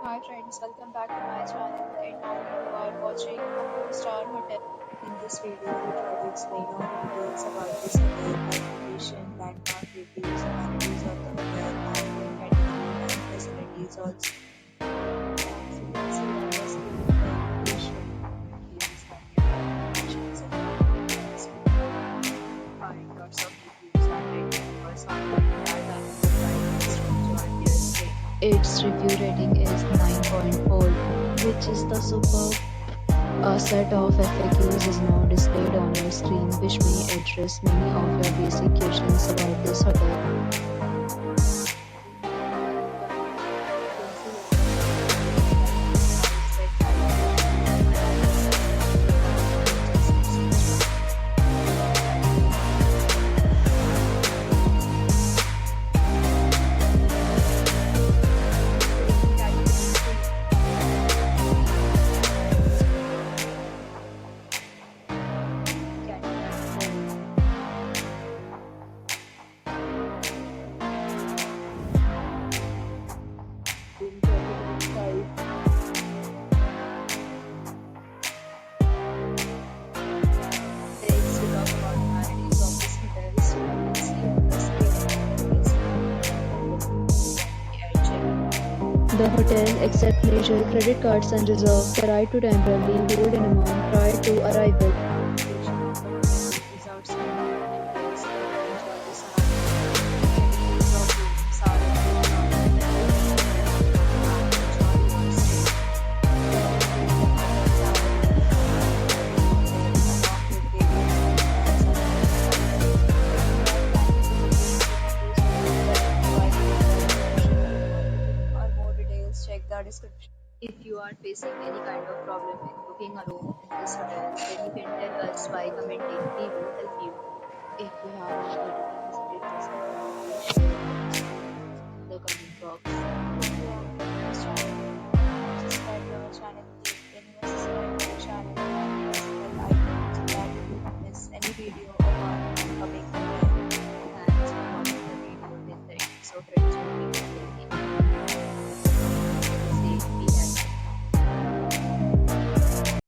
Hi friends, welcome back to my channel and now you are watching a 4-star hotel. In this video, we try to explain all the details about this hotel, like location, landmark, reviews, amenities of the hotel, and room category and facilities also. As you can see, the first review for location, reviews and recommendations and reviews. 5 lots of reviews and rating numbers on the that are provided to enjoy their stay. Its review rating is 9.4, which is the superb. A set of FAQs is now displayed on your screen, which may address many of your basic questions about this hotel. The hotel accepts major credit cards and reserves the right to temporarily hold an amount prior to arrival. Check the description. If you are facing any kind of problem in booking a room in this hotel, then you can tell us by commenting. We will help you. If you have any